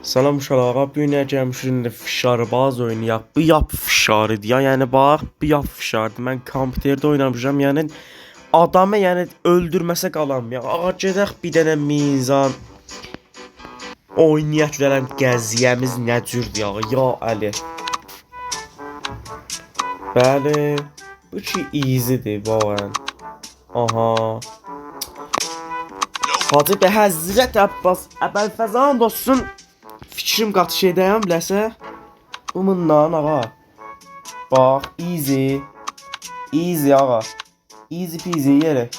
Salam uşaqlar, bu gün gəlmişik fişarbaz oynayaq. Bu yap fişarıdır ya, yəni bax, bu yap fişardır. Mən kompüterdə oynamışam, yəni adamı yəni öldürməsə qalam ya. Ağa gedək bir dənə mizan oynayaq görən qəziyyəmiz nə cürdür ya. Ya Əli. Bəli, bu ki easydir vallahi. Aha. Hacı be Həzrət Abbas, Əbəlfəzan dostun fikrim qatı şeydəyəm biləsə. Bundan ağa. Bax, easy. Easy ağa. Easy peasy yeri.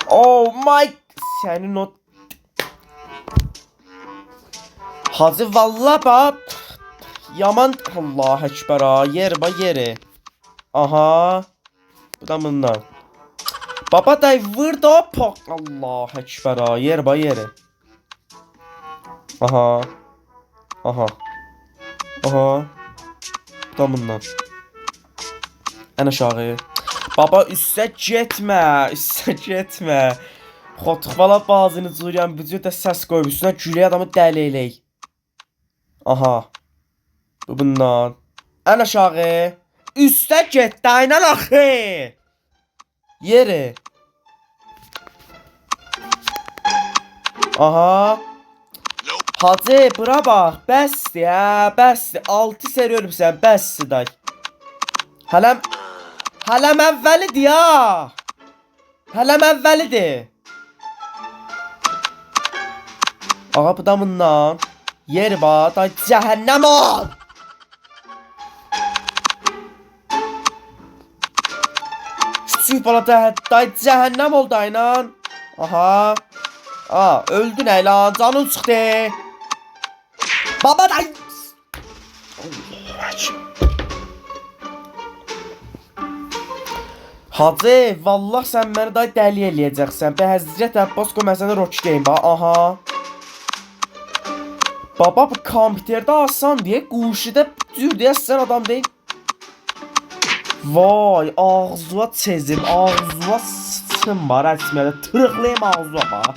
Oh my. Sənin o. Hacı valla bax. Yaman Allah Ekber ha. Yer ba yeri. Aha. Bu da bundan. Baba day vur da pak. Allah Ekber ha. Yer ba yeri. Aha. Aha. Aha. Bu da bundan. En aşağı. Baba üstə getmə. Üstə getmə. Xotuqvala bazını cüryan bücür də səs qoyub üstünə güləy adamı dəli eləyik. Aha. Bu bundan. En aşağı. Üstə get daynan axı. Yeri. Aha. Hacı bura bax. Bəsdir ya. Bəsdir. 6 seri ölübsən. Bəsdir day. Hələm əvvəlidir ya. Hələm əvvəlidir. Ağa bu da bundan. Yeri bax. Day cəhənnəm ol. Küçük bala day cəhənnəm ol daynan. Aha. Aa öldün lan. Canın çıxdı. Baba day. Hacı vallah sən məni day dəli eləyəcəksən. Bə Həzrət Abbas qoy mən sənə rock deyim bax. Aha. Baba bu kompüterdə asan deyə quşuda cür deyəsən adam deyil. Vay ağzıva çezim, ağzıva sıçım var əsmədə, tırıqlayım ağzıva bax.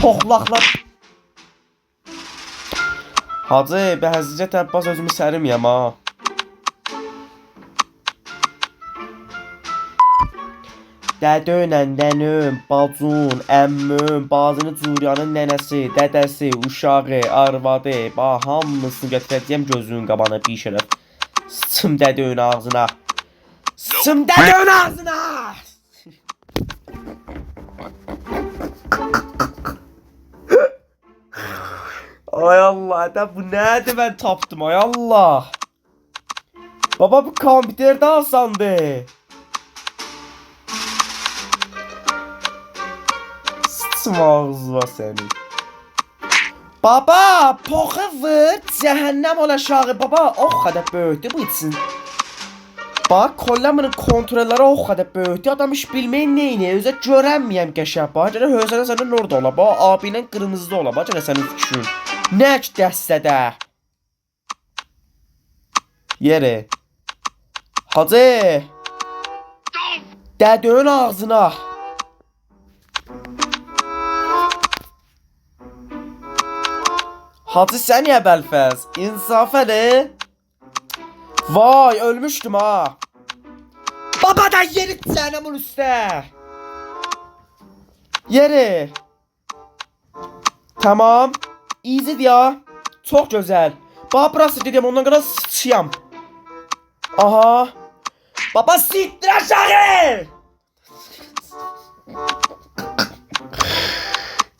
Poxlaqlar. Hacı, bə Həzrət Abbas özümü sərimiyəm ha. Dədönən, nənüm, bacun, əmmüm, bazını curiyanın nənəsi, dədəsi, uşağı, arvadı, bax hamısını götürəcəyəm gözünün qabana bir şərəf. Sıçım dədönün ağzına. Sıçım dədönün ağzına! Ay Allah, da bu nədir mən tapdım, ay Allah. Baba bu kompüterdə asandı. Sıçım ağzına səni. Baba, poxu vur, cəhənnəm ol aşağı. Baba, o qədər böyükdür bu için. Bax, kollamının kontrolləri o qədər böyükdür. Adam iş bilməyin neyini, özə görənməyəm qəşəb. Bax, gələ hövsənə sənin orada ola. Bax, abi ilə qırmızıda ola. Bax, gələ sənin fikrin. Nə ki dəstədə? Yeri. Hacı. Dədönün ağzına. Hacı sən ya Bəlfəz. İnsaf elə. Vay ölmüştüm ha. Baba da yeri cəhənnəmin üstə. Yeri. Tamam. Easy ya. Çok güzel. Baba burası dedim ondan kadar sıçıyam. Aha. Baba siktir aşağı.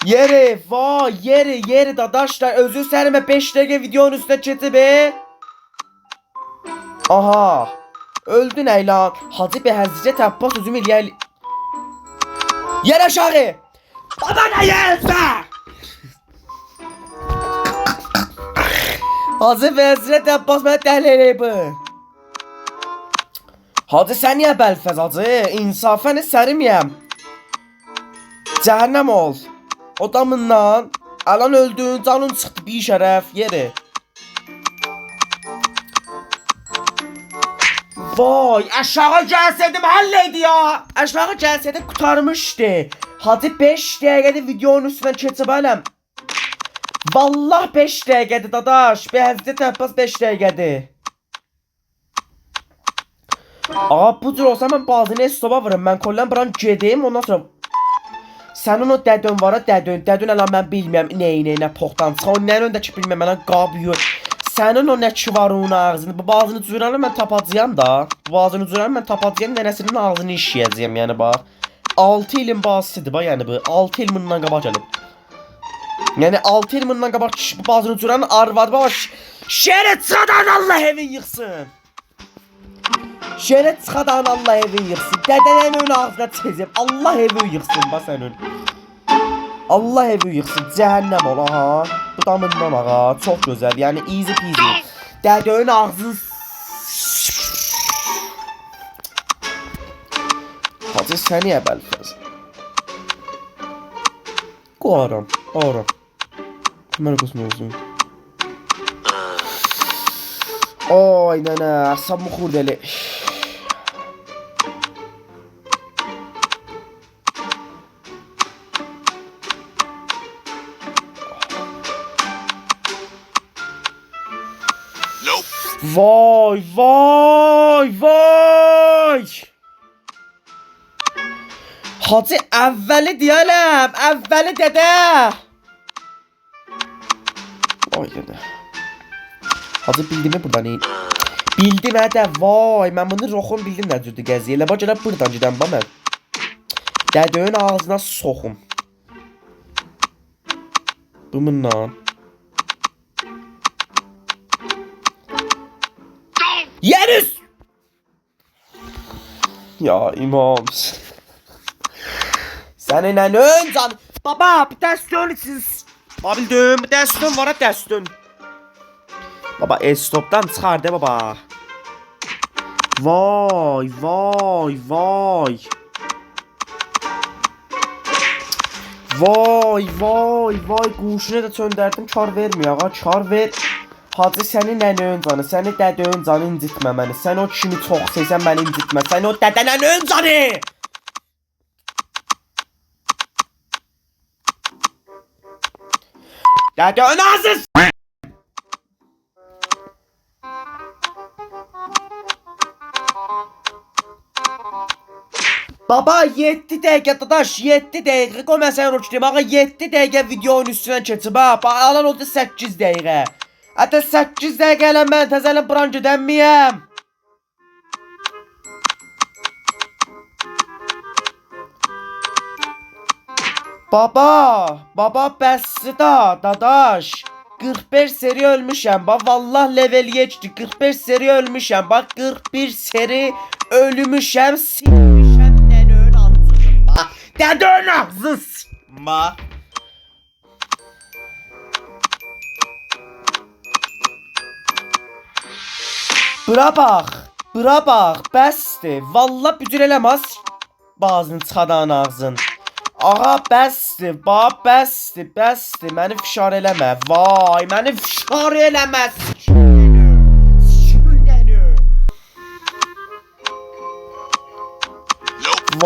Yeri vay yeri dadaşlar özür serime 5 dakika videonun üstüne çeti be. Aha. Öldün eylan. Hacı be Həzrət Abbas özüm eləyər. Yer aşağı. Baba ne yerse. Hacı be Həzrət Abbas mənə dəli eləyib. Hacı sən niyə Bəlfəz hacı? İnsafəni sərimiyəm. Cəhənnəm ol. O damından. Alan öldün, canın çıxdı bir şərəf yeri. Vay, aşağı gelseydim halleydi ya. Aşağı gelseydim kurtarmıştı. Hadi 5 dəqiqədir videonun üstündən keçib ələm. Vallah 5 dəqiqədir dadaş. Bəzdə təpəs 5 dəqiqədir. Ağa bu cür olsa mən bazını stopa vururum. Mən kollan buran gedeyim ondan sonra. Sənin o dədön var ha dədön. Dədön ələ mən bilmirəm nə poxtan çıxa. O nənin öndəki bilmirəm mənə qabıyor. Sənin o nə ki var onun ağzını. Bu bazını cüranı mən tapacağım da. Bu bazını cüranı mən tapacağım. Nənəsinin ağzını işləyəcəyəm yəni bax. 6 ilin bazısıdır bax yəni bu. 6 il bundan qabaq gəlib. Yəni 6 il bundan qabaq bu bazını cüranın arvadı bax. Şərə çıxadan Allah evin yıxsın. Şerət çıxadan Allah evi yıxsın. Dədənin ön ağzına çizim. Allah evi yıxsın bax sənin. Allah evi yıxsın. Cəhənnəm ola ha. Bu damından ağa. Çox gözəl. Yəni easy peasy. Dədənin ağzını. Hacı səni əbəlfəz. Qoram. Qoram. Mən qusmuşum. Oy nənə. Əsabımı xurdəli. Vay vay vay. Hacı əvvəli deyələm. Əvvəli dədə. Vay dədə. Hacı bildimi buradan in. Bildim hədə. Vay mən bunu roxum bildim nə cürdü gəziyə. Elə bax elə buradan gedəm bax mən. Dədənin ağzına soxum. Bununla. Yeriz! Ya imam. Seninle ön can. Baba bir dəstön siz. Babildim bir dəstön var ha dəstön. Baba stopdan çıxar de baba. Vay vay vay. Vay vay vay quşunu da çöndərdim kar vermiyor ağa kar ver. Hacı səni nənə canı, səni dədə canı incitmə məni. Sən o kimi çox sevsən məni incitmə. Sən o dədə nənə canı. Dədə azız. Baba 7 dəqiqə dadaş 7 dəqiqə. Qoy mən səni roçlayım ağa 7 dəqiqə videonun üstündən keçib ha. Alan oldu 8 dəqiqə. Hətta 8 dəqiqə elə mən təzələ buran gedəmmiyəm. Baba bəssi da dadaş. 45 seri ölmüşəm. Bax vallah level geçdi. 45 seri ölmüşəm. Bax 41 seri ölmüşəm. Silmişəm dədənin ağzını. Bax dədənin ağzını. Bax. Bura bax, bəsdir. Vallah bücür eləməz bazını çıxadan ağzın. Ağa bəsdir, bax bəsdir. Məni fişar eləmə. Vay, məni fişar eləmə.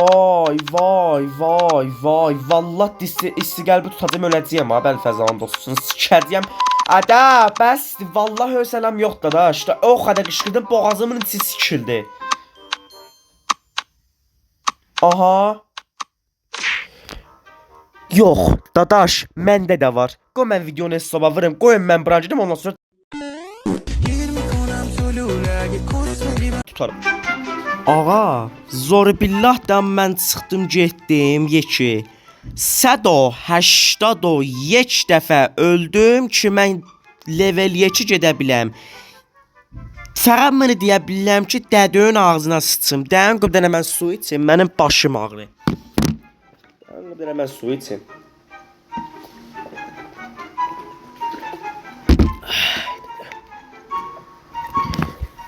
Vay. Vallah istiqəlbi tutacağım öləcəyəm ha bəlfəzan dostum. Sikəcəyəm. Ədə, bəsdir. Vallah hövsələm yoxdur da. İşte o qədər qışqırdım, boğazımın içi sikildi. Aha. Yox, dadaş, məndə də var. Qoy mən videonu hesaba vırım. Qoyun mən bura gedim ondan sonra tutarım. Ağa, zor billahdan mən çıxdım getdim yeki. 180 dəfə öldüm ki mən level yeki gedə biləm. Fəqət mənə deyə biləm ki dədənin ağzına sıçım. Dən qıbdən mən su içim, mənim başım ağrır. Dən qıbdən mən su içim.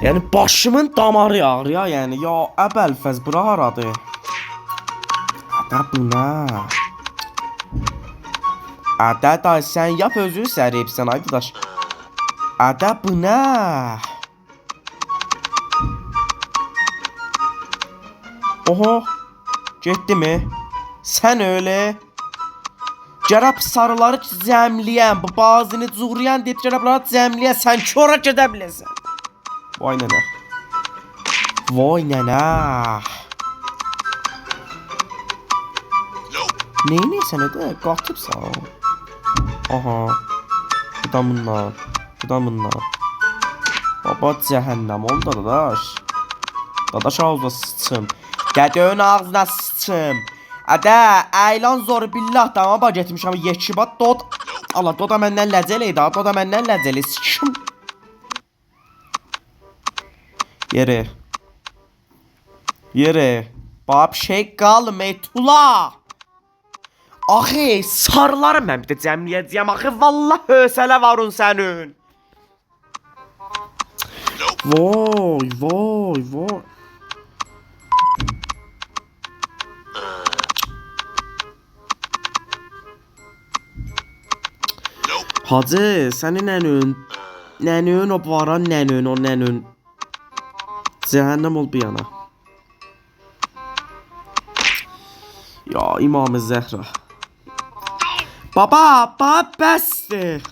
Yəni başımın damarı ağrır ya, yəni ya əbəlfəz bura haradır? Ədə bu nə? Ədə day sən yap özünü səribsən arkadaş. Ədə bu nə? Oha. Getdi mi? Sən öyle. Gərək sarıları cəmləyən, bu bazını zuğrayan deyib gərəkləri cəmləyən, sən kora gedə biləsən. Vay nənə. Vay nənə. Neynəysən ədə? Qatıbsan. Aha. Bu da bundan. Bu da bundan. Baba cəhənnəm oldu dadaş. Dadaş ağzına sıçım. Dədənin ağzına sıçım. Ədə, əylan zoru billah damaba getmişəm yekibat dod. Allah, doda məndən ləzzəli idi, doda məndən ləzzəli. Sikim. Yeri. Yeri. Bab şey qalmay tula. Axı, sarıları mən bir də cəmləyəcəyəm. Axı, vallah hösələ varın sənin. Vay, vay, vay. Hacı, sənin nənün o varan nənün, o nənün. Cəhənnəm ol bir yana. Ya, İmam-ı Zəhra. Baba, bəsdir.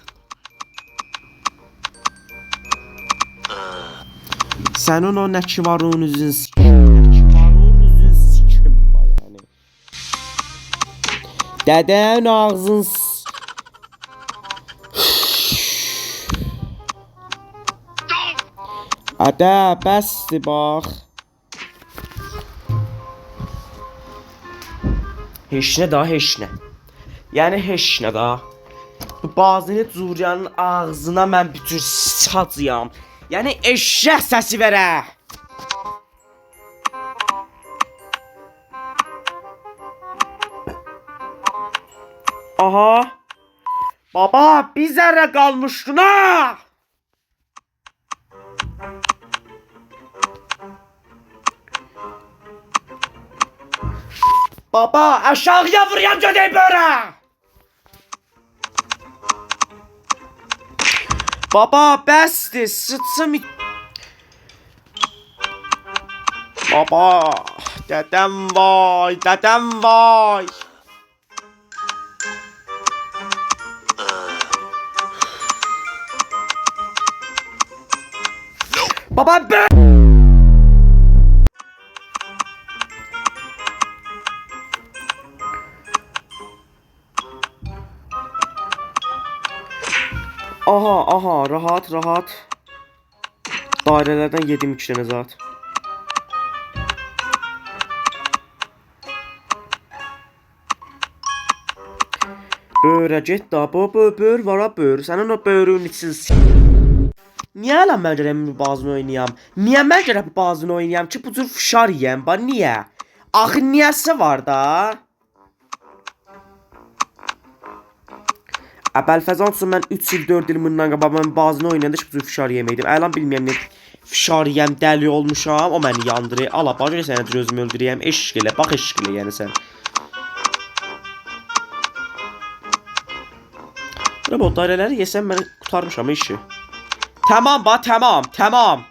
Sənin o nəkivarın üzün sikim. Nəkivarın üzün sikim ba yəni. Dədənin ağzın Ədə, bəsdir bax. Heç nə da, heç nə. Yəni heç nə da. Bu bazını Curiyanın ağzına mən bütün sıçacıyam. Yəni eşşək səsi verə. Aha. Baba, bir zərrə qalmışdın ha. Baba, aşağıya vurayım gödey böyle. Baba, bəsdir, sıçım. Baba, dədəm vay, dədəm vay. Baba, aha, aha, rahat, rahat. Dairelerden yedim 3 tane zat. Böğre get da, böğür var ha böğür. Senin o böğrün için niye lan mən gərək bu bazını oynayam? Niye mən gərək bu bazını oynayam ki bu cür fışar yiyəm? Ba niye? Axı niyəsi var da? Əbəlfəzan olsun mən 3 il 4 il bundan qabaq mən bazını oynayanda ki bu cür fışar yeməydim. Əlan bilməyəm ne fışar yiyəm, dəli olmuşam. O məni yandırır. Ala bacı sənə özümü öldürəyəm. Eşq elə, bax eşq elə yəni sən. Robot daireləri yesəm mən qutarmışam işi. Tamam ba, tamam, tamam.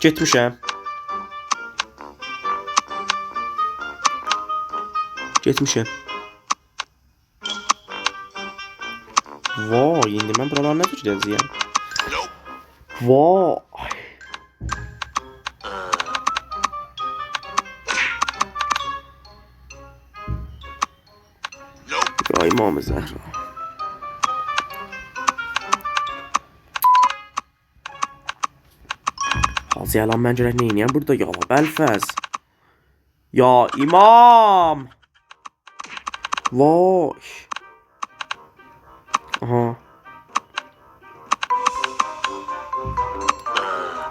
Getmişəm. Getmişəm. Vay, indi mən buralar nə cür gedəcəyəm? Vay. Ya İmam-ı Zəhra. Hazı yalan mən görək neyniyəm burada ya Bəlfəz. Ya İmam. Vay. Aha.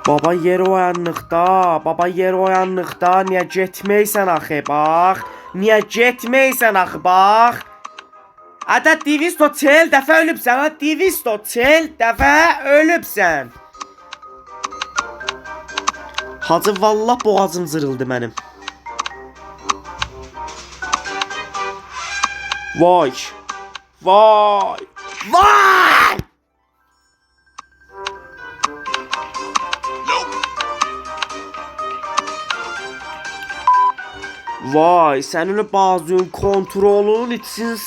Baba yer oyanlıqda, baba yer oyanlıqda. Niyə getməysən axı bax? Niyə getməysən axı bax? Ata Divisto çel dəfə ölübsən, ha Divisto çel dəfə ölübsən. Hacı vallah boğazım zırıldı mənim. Vay. Vay. Vay! Vay, senin bazın kontrolün için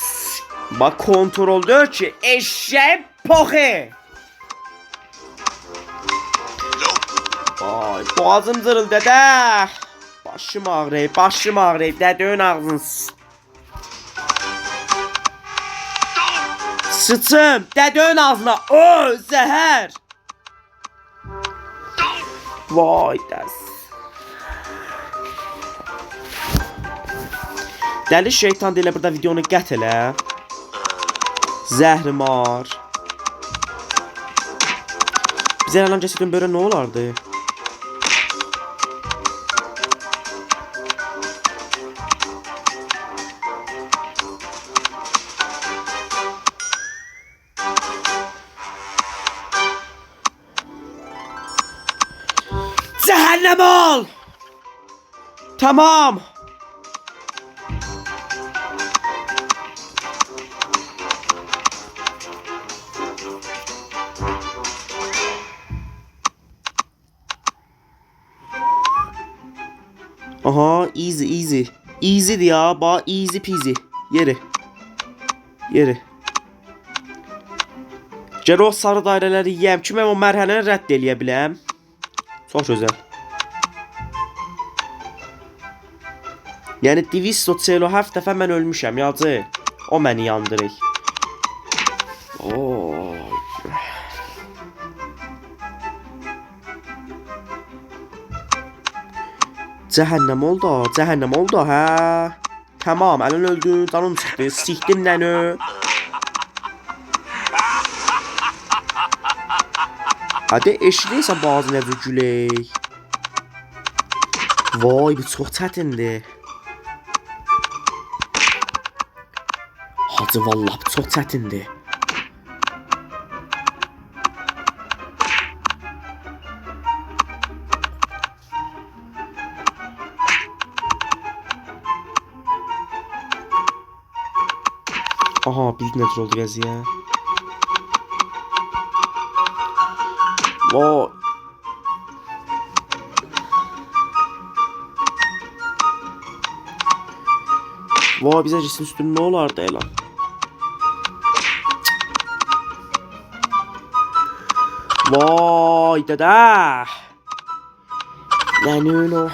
bak kontrol diyor ki eşeğin poxi. Vay, boğazım zırıl dede. Başım ağrıyıb, dədəyin ağzını sıçım, dədəyin ağzına, o zəhər. Vay dəs. Dəli şeytan deyilə burada videonu qət elə. Zəhrimar. Bizə əlam kəsədin böyle nə olardı? Cehennem ol! Tamam. Aha, easy. Easy'di ya, ba easy peasy. Yeri. Gəl o sarı dairələri yiyəm ki, mən o mərhələni rədd eləyə biləm. Çox gözəl. Yəni 207 dəfə mən ölmüşəm, yazı. O məni yandırır. Cəhənnəm oldu, hə. Tamam, əlin öldü, canım çıxdı, sikdim nənü. Hadi eşləyirsən bazı nədir gülək. Vay, bu çox çətindir. Hacı, vallah, bu çox çətindir. Aha, bildik nədir oldu qəziyə. Vay. Vay, bizə cisim üstünün nə olardı elan? Vay dədə. Nənün o.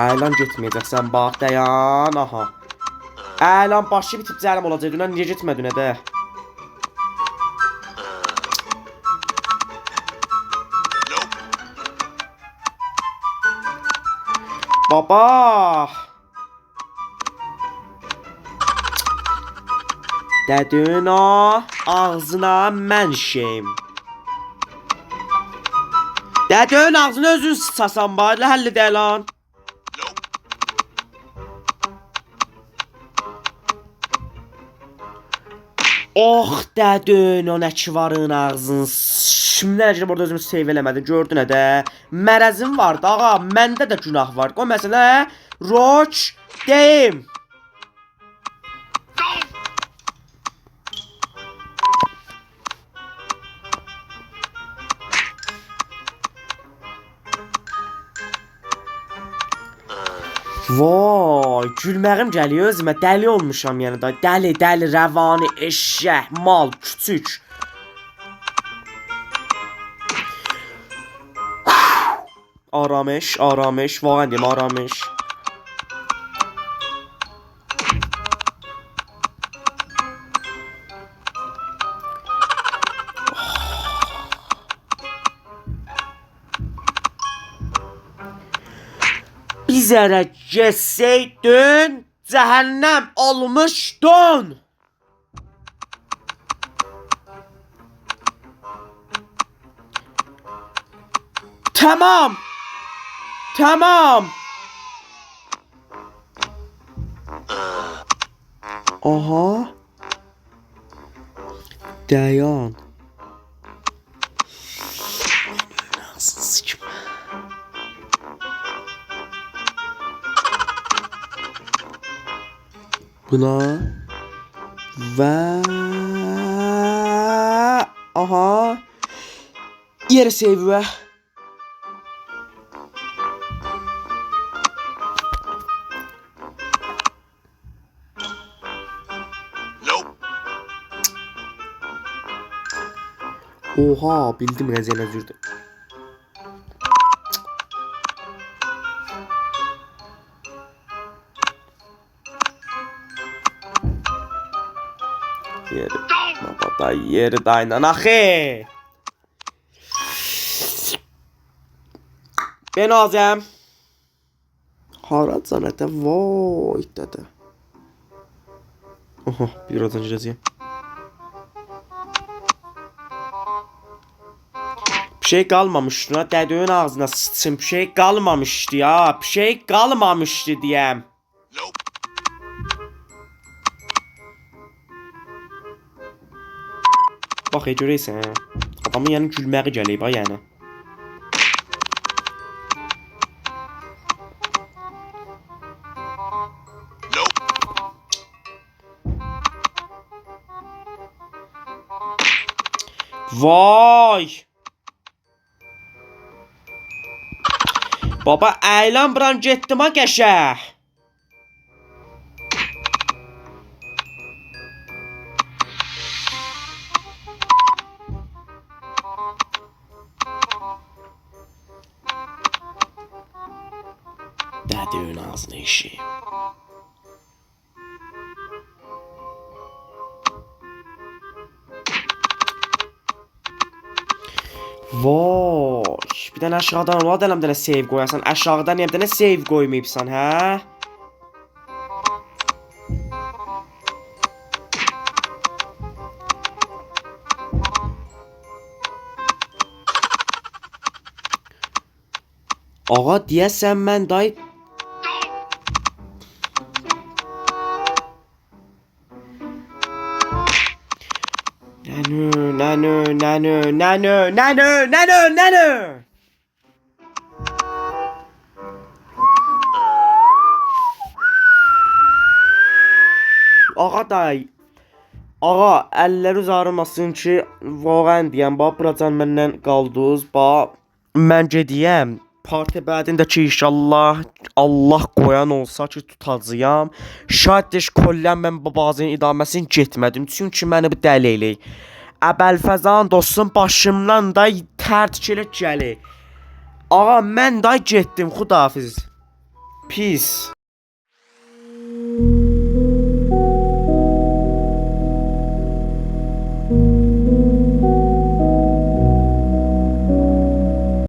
Əlan getməyəcəksən, bax, dayan, aha. Əlan başı bitib cərim olacaq, günə niyə getmədin ədə? Baba! Dədin o, ağzına mən şeyim. Dədin ağzına özün sıçasan, bari həlli də lan. Oh dədin o nəkivarın ağzını. Şimdilər ki burada özümü seyv eləmədim, gördün də. Mərəzim vardı ağa, məndə də günah var. O məsələ roç deyim. Vay, gülməyim gəlir özümə, dəli olmuşam yəni da. Dəli, rəvani, eşşək, mal, küçük. Aramış, vaqən deyim, aramış. Bizərə geçsəydin, cəhənnəm olmuşdun. Tamam. Aha. Dayan. Buna və aha yeri sevə. Oha, bildim Rezil özürdü. Yeri. Baba da yeri daynan axı. Ben azəm. Haracan ətə vay dədə. Oha, birazdan girəcəyəm. Bir şey qalmamışdı ha, dədəyin ağzına sıçım. Bir şey qalmamışdı ya. Bir şey qalmamışdı deyəm. Bax, görəysən. Adamın yəni gülməyi gəlib ha yəni. Vay! Baba, əylan buran getdim ha qəşəh. Dədəyin ağzına işi. Vay, bir dənə aşağıdan ola dələm dənə save qoyasan. Aşağıdan niyə bir dənə save qoymayıbsan, hə? Ağa, deyəsən mən day... Nənə. Ağa day. Ağa, əlləri uzarmasın ki, vağən deyəm, bax, buracan məndən qaldınız, bax, mən gediyəm. Parti bədindəki inşallah Allah qoyan olsa ki, tutacağam. Şayət deş kollən mən babazın idaməsini getmədim. Çünki məni bu dəli eləyik. Əbəlfəzan dostum başımdan da tərtkilə gəlir. Ağa, mən da getdim, xudahafiz. Pis.